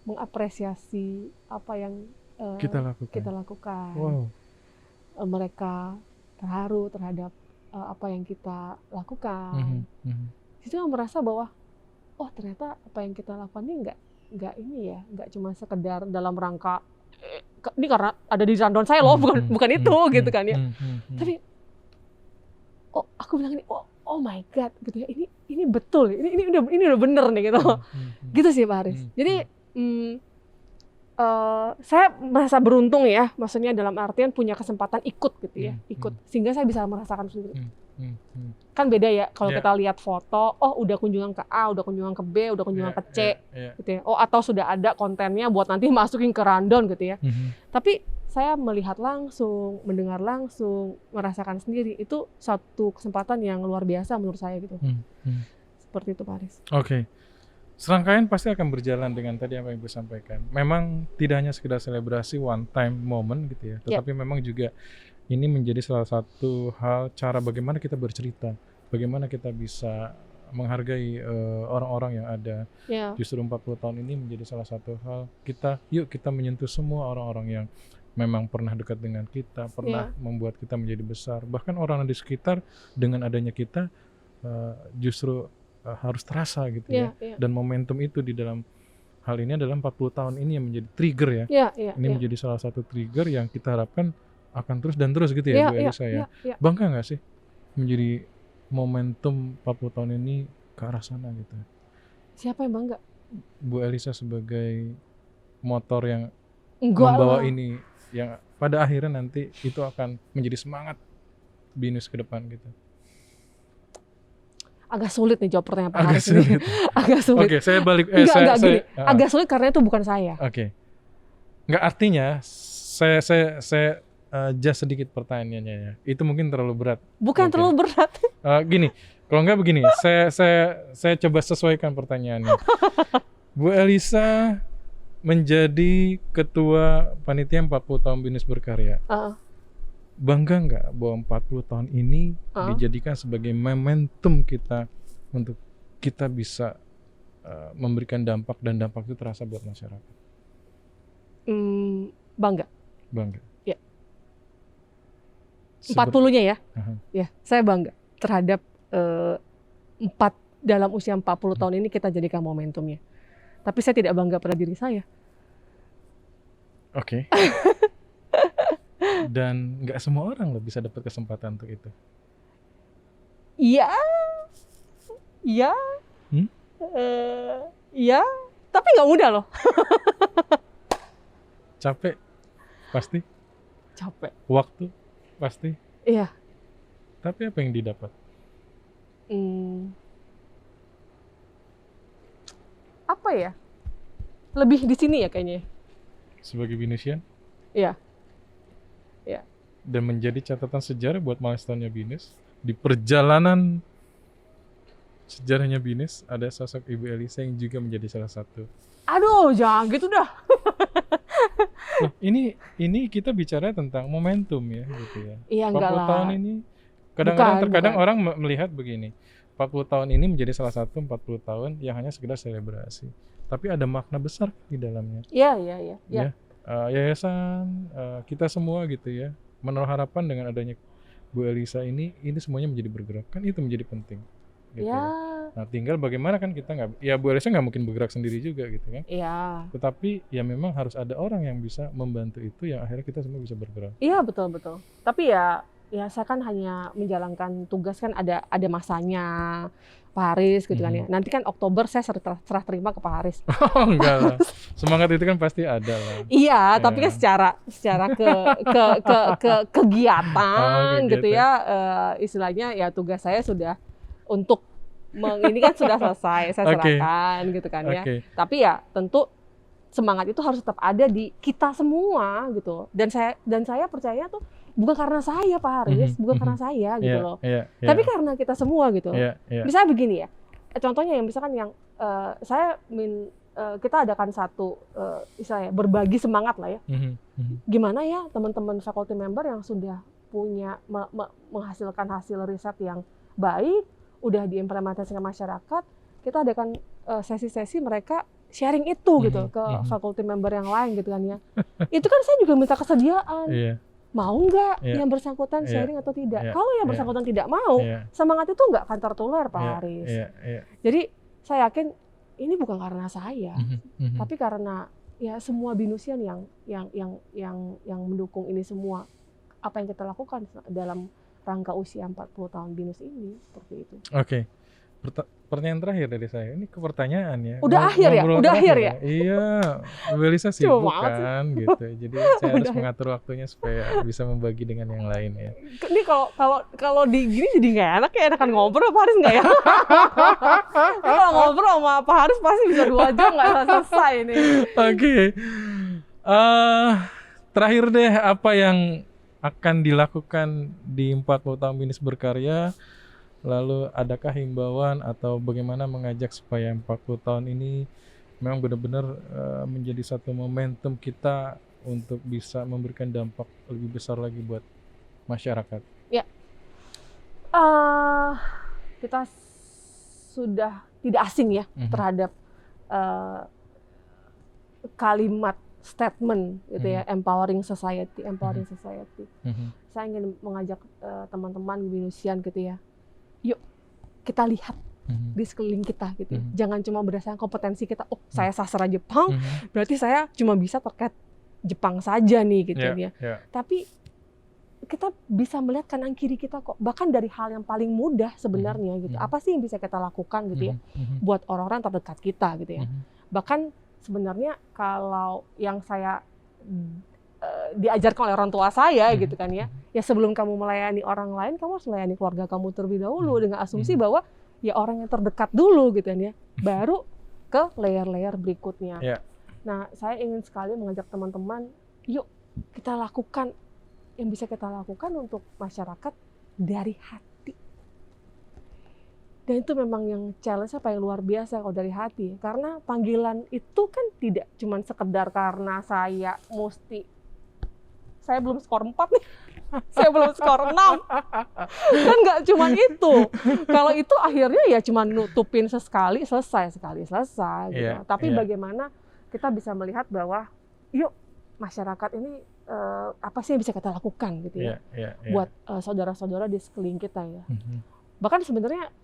mengapresiasi apa yang kita lakukan. Wow. Mereka terharu terhadap apa yang kita lakukan. Itu merasa bahwa oh ternyata apa yang kita lakukan ini nggak cuma sekedar dalam rangka ini karena ada di rundown saya loh, bukan itu gitu kan ya. Tapi oh aku bilang ini oh my god gitu ya, ini betul, ini udah bener nih gitu. Gitu sih Pak Aris. Jadi saya merasa beruntung ya, maksudnya dalam artian punya kesempatan ikut gitu ya, sehingga saya bisa merasakan sendiri. Kan beda ya kalau kita lihat foto, oh udah kunjungan ke A, udah kunjungan ke B, udah kunjungan ke C, gitu ya. Oh atau sudah ada kontennya buat nanti masukin ke rundown gitu ya. Tapi saya melihat langsung, mendengar langsung, merasakan sendiri, itu satu kesempatan yang luar biasa menurut saya gitu. Seperti itu Pak Aris. Oke. Serangkaian pasti akan berjalan dengan tadi apa yang Ibu sampaikan. Memang tidak hanya sekedar selebrasi one time moment gitu ya, tetapi memang juga ini menjadi salah satu hal cara bagaimana kita bercerita, bagaimana kita bisa menghargai orang-orang yang ada. Justru 40 tahun ini menjadi salah satu hal yuk kita menyentuh semua orang-orang yang memang pernah dekat dengan kita, pernah membuat kita menjadi besar. Bahkan orang di sekitar dengan adanya kita justru harus terasa gitu ya. Dan momentum itu di dalam hal ini adalah 40 tahun ini yang menjadi trigger ya. Ini menjadi salah satu trigger yang kita harapkan akan terus dan terus gitu ya Bu Elisa ya. Bangga nggak sih menjadi momentum 40 tahun ini ke arah sana gitu? Siapa yang bangga? Bu Elisa sebagai motor yang membawa ini, yang pada akhirnya nanti itu akan menjadi semangat Binus ke depan gitu. Agak sulit nih jawab pertanyaan Pak Haris ini. Agak sulit. Oke, saya balik. Gini. Agak sulit karena itu bukan saya. Oke. Nggak, artinya saya just sedikit pertanyaannya ya. Itu mungkin terlalu berat. Bukan terlalu berat. Gini, kalau nggak begini, saya coba sesuaikan pertanyaannya. Bu Elisa menjadi ketua panitia 40 tahun Binus Berkarya. Bangga nggak bahwa 40 tahun ini dijadikan sebagai momentum kita untuk kita bisa memberikan dampak, dan dampak itu terasa buat masyarakat? Bangga. Ya. 40-nya ya. Ya, saya bangga terhadap dalam usia 40 tahun ini kita jadikan momentumnya. Tapi saya tidak bangga pada diri saya. Oke. Dan nggak semua orang loh bisa dapat kesempatan untuk itu. Iya, tapi nggak mudah loh. Capek, pasti. Capek. Waktu, pasti. Iya. Tapi apa yang didapat? Apa ya? Lebih di sini ya kayaknya. Sebagai Binusian? Iya. Dan menjadi catatan sejarah buat milestone-nya Binus. Di perjalanan sejarahnya Binus ada sosok Ibu Elisa yang juga menjadi salah satu. Aduh, jangan gitu dah. Loh, ini kita bicara tentang momentum ya gitu ya. Iya, 40 tahun ini kadang-kadang orang melihat begini. 40 tahun ini menjadi salah satu 40 tahun yang hanya sekedar selebrasi. Tapi ada makna besar di dalamnya. Iya. Yayasan, kita semua gitu ya, menaruh harapan dengan adanya Bu Elisa ini semuanya menjadi bergerak, kan itu menjadi penting gitu ya. Nah tinggal bagaimana kan kita Bu Elisa nggak mungkin bergerak sendiri juga gitu kan. Iya. Tetapi ya memang harus ada orang yang bisa membantu itu, yang akhirnya kita semua bisa bergerak. Iya, betul. Tapi ya ya saya kan hanya menjalankan tugas, kan ada masanya Pak Haris gitu kan ya. Nanti kan Oktober saya serah terima ke Pak Haris. Oh, enggak lah. Semangat itu kan pasti ada lah. Iya, tapi kan secara ke kegiatan gitu ya, istilahnya ya tugas saya sudah untuk ini kan sudah selesai, saya serahkan gitu kan ya. Tapi ya tentu semangat itu harus tetap ada di kita semua gitu. Dan saya percaya tuh bukan karena saya Pak Haris, bukan karena saya gitu loh. Tapi karena kita semua gitu. Misalnya begini ya. Contohnya yang misalkan yang kita adakan satu istilahnya berbagi semangat lah ya. Gimana ya teman-teman faculty member yang sudah punya menghasilkan hasil riset yang baik, udah diimplementasikan masyarakat, kita adakan sesi-sesi mereka sharing itu gitu ke faculty member yang lain gitu kan ya. Itu kan saya juga minta kesediaan. Mau nggak yang bersangkutan sharing atau tidak? Kalau yang bersangkutan tidak mau, semangat itu nggak akan tertular Pak Haris. Jadi saya yakin ini bukan karena saya, tapi karena ya semua binusian yang mendukung ini semua. Apa yang kita lakukan dalam rangka usia 40 tahun BINUS ini seperti itu. Oke. Pertanyaan terakhir dari saya, ini ke pertanyaan ya. Udah akhir ya? Iya, Bu Elisa sibuk kan gitu. Jadi saya harus mengatur waktunya supaya bisa membagi dengan yang lain ya. Ini kalau di gini jadi nggak enak ya, enakan ngobrol Pak Haris nggak ya? Kalau ngobrol sama Pak Haris pasti bisa 2 jam nggak selesai ini. Oke. Terakhir deh, apa yang akan dilakukan di 40 tahun BINUS berkarya? Lalu adakah himbauan atau bagaimana mengajak supaya 40 tahun ini memang benar-benar menjadi satu momentum kita untuk bisa memberikan dampak lebih besar lagi buat masyarakat? Ya, kita sudah tidak asing ya terhadap kalimat statement gitu ya, empowering society. Saya ingin mengajak teman-teman BINUSian gitu ya. Yuk kita lihat di sekeliling kita gitu. Jangan cuma berdasarkan kompetensi kita. Oh, saya sastra Jepang, berarti saya cuma bisa terkait Jepang saja nih gitu ya. Tapi kita bisa melihat kanan kiri kita kok. Bahkan dari hal yang paling mudah sebenarnya gitu. Apa sih yang bisa kita lakukan gitu ya buat orang-orang terdekat kita gitu ya. Bahkan sebenarnya kalau yang saya diajarkan oleh orang tua saya gitu kan ya sebelum kamu melayani orang lain, kamu harus melayani keluarga kamu terlebih dahulu dengan asumsi bahwa ya orang yang terdekat dulu gitu kan ya, baru ke layer-layer berikutnya. Nah, saya ingin sekali mengajak teman-teman, yuk kita lakukan yang bisa kita lakukan untuk masyarakat dari hati. Dan itu memang yang challenge paling luar biasa kalau dari hati, karena panggilan itu kan tidak cuma sekedar karena saya belum skor 4 nih, saya belum skor 6, kan nggak cuma itu. Kalau itu akhirnya ya cuma nutupin sekali selesai gitu. Tapi bagaimana kita bisa melihat bahwa yuk masyarakat ini apa sih yang bisa kita lakukan gitu ya, buat saudara-saudara di sekeliling kita ya. Bahkan sebenarnya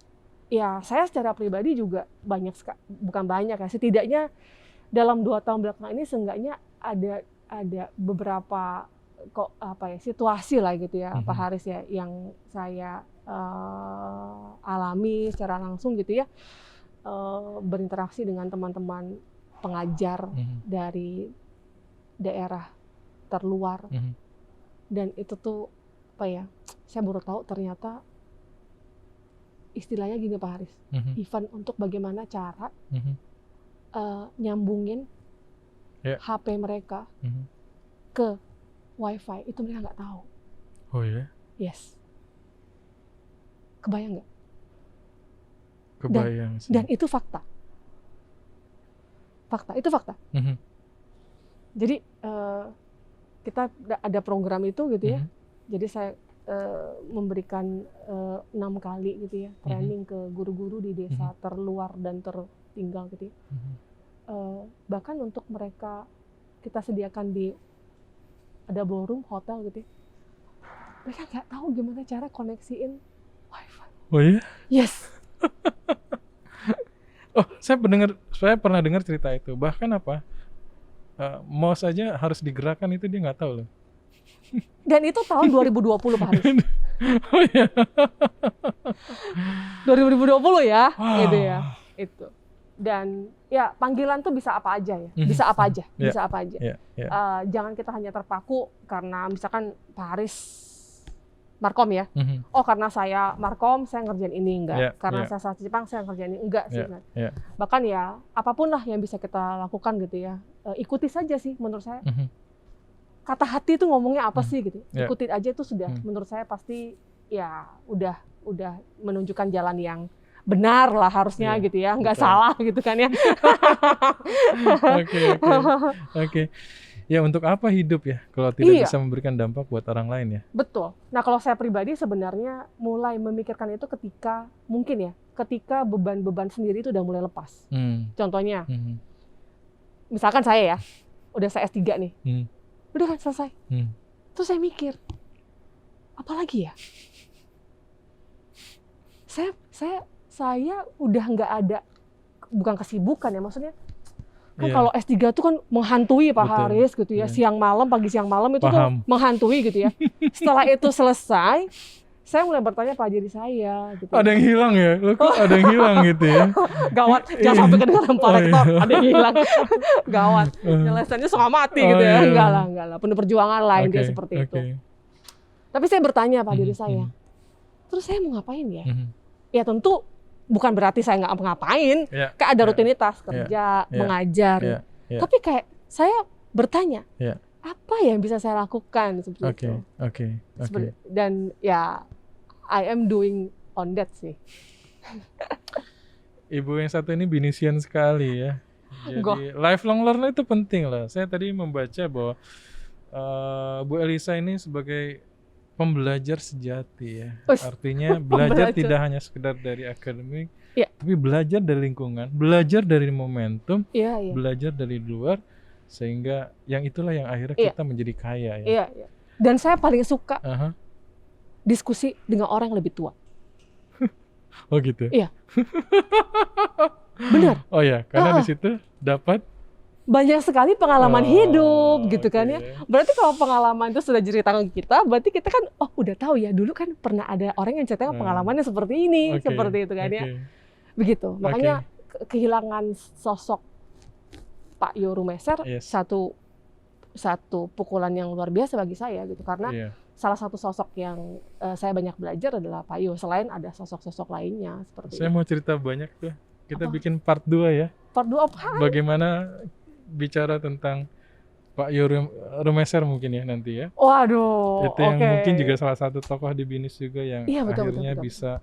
ya saya secara pribadi juga bukan banyak ya, setidaknya dalam 2 tahun belakangan ini seenggaknya ada beberapa situasi lah gitu ya Pak Haris ya yang saya alami secara langsung gitu ya, berinteraksi dengan teman-teman pengajar dari daerah terluar, dan itu tuh saya baru tahu ternyata istilahnya gini Pak Haris, event untuk bagaimana cara nyambungin HP mereka ke WiFi, itu mereka nggak tahu. Oh ya? Yes. Kebayang nggak? Kebayang sih. Dan itu fakta. Itu fakta. Jadi kita ada program itu gitu ya. Jadi saya memberikan 6 kali gitu ya training ke guru-guru di desa terluar dan tertinggal gitu ya. Bahkan untuk mereka kita sediakan ada ballroom hotel gitu ya. Mereka nggak tahu gimana cara koneksiin WiFi. Oh iya? Yes. Oh, saya pernah dengar cerita itu. Bahkan mouse aja harus digerakkan, itu dia nggak tahu loh. Dan itu tahun 2020 Pak Haris. Oh iya. 2020 ya, Wow. gitu ya. Itu. Dan ya panggilan tuh bisa apa aja ya. Bisa apa aja, Yeah. bisa apa aja. Yeah, yeah. Jangan kita hanya terpaku karena misalkan Pak Haris Markom ya. Mhm. Oh karena saya Markom, saya ngerjain ini enggak. Yeah, Karena yeah. saya sastra Jepang, saya ngerjain ini enggak sih. Yeah, yeah. Bahkan ya apapun lah yang bisa kita lakukan gitu ya. Ikuti saja sih menurut saya. Mhm. Kata hati itu ngomongnya apa sih gitu. Yeah. Ikutin aja itu sudah menurut saya pasti ya udah menunjukkan jalan yang benar lah harusnya gitu ya. Nggak betul. salah gitu kan ya. Oke. Ya untuk apa hidup ya kalau tidak Iya. bisa memberikan dampak buat orang lain ya? Betul. Nah kalau saya pribadi sebenarnya mulai memikirkan itu ketika mungkin ya, ketika beban-beban sendiri itu udah mulai lepas. Contohnya, misalkan saya ya, udah saya S3 nih, udah kan selesai. Terus saya mikir, apa lagi ya? Saya udah nggak ada, bukan kesibukan ya maksudnya. Kan kalau S3 itu kan menghantui Pak Betul. Haris gitu ya, siang malam, pagi siang malam itu tuh menghantui gitu ya. Setelah itu selesai, saya mulai bertanya pada diri saya gitu. Ada yang hilang ya? Loh kok ada yang hilang gitu ya? Gawat, jangan sampai kedengaran Pak Rektor, ada yang hilang. Gawat, nyelesainnya setengah mati gitu ya. Enggak lah, penuh perjuangan lah intinya seperti itu. Tapi saya bertanya pada diri saya, terus saya mau ngapain ya? Ya tentu bukan berarti saya nggak ngapain, kayak ada rutinitas kerja, mengajar. Tapi kayak saya bertanya, apa yang bisa saya lakukan seperti itu. Oke. Dan ya I am doing on that sih. Ibu yang satu ini binisian sekali ya. Jadi lifelong learner itu penting lah. Saya tadi membaca bahwa Bu Elisa ini sebagai pembelajar sejati ya. Artinya belajar tidak hanya sekedar dari akademik, tapi belajar dari lingkungan, belajar dari momentum, belajar dari luar, sehingga yang itulah yang akhirnya kita menjadi kaya ya. Iya. Dan saya paling suka diskusi dengan orang yang lebih tua. Oh gitu? Iya. Benar. Oh ya, karena di situ dapat banyak sekali pengalaman hidup gitu kan ya. Berarti kalau pengalaman itu sudah ceritakan kita, berarti kita kan udah tahu ya dulu kan pernah ada orang yang ceritakan pengalamannya seperti ini, seperti itu kan ya. Begitu. Makanya kehilangan sosok Pak Yoru Meser satu pukulan yang luar biasa bagi saya gitu karena salah satu sosok yang saya banyak belajar adalah Pak Yo. Selain ada sosok-sosok lainnya seperti Saya mau cerita banyak tuh. Kita bikin part 2 ya. Part 2 apa? Bagaimana bicara tentang Pak Yoru Meser mungkin ya nanti ya. Waduh. Itu yang mungkin juga salah satu tokoh di BINUS juga yang akhirnya betul. bisa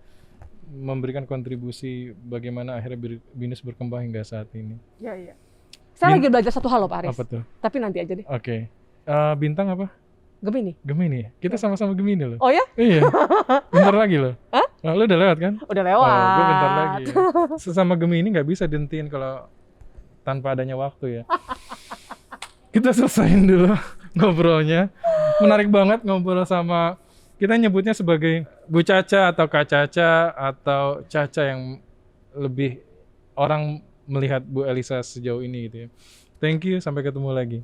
memberikan kontribusi bagaimana akhirnya BINUS berkembang hingga saat ini. Iya. Saya lagi belajar satu hal loh Pak Haris. Apa tuh? Tapi nanti aja deh. Oke. Bintang apa? Gemini. Gemini ya? Kita sama-sama Gemini loh. Oh ya? Iya. Bentar lagi loh. Hah? Nah, lu udah lewat kan? Udah lewat. Gue bentar lagi ya. Sesama Gemini nggak bisa dihentiin kalau tanpa adanya waktu ya. Kita selesain dulu ngobrolnya. Menarik banget ngobrol sama, kita nyebutnya sebagai Bu Caca atau Kak Caca atau Caca yang lebih orang melihat Bu Elisa sejauh ini gitu ya. Thank you, sampai ketemu lagi.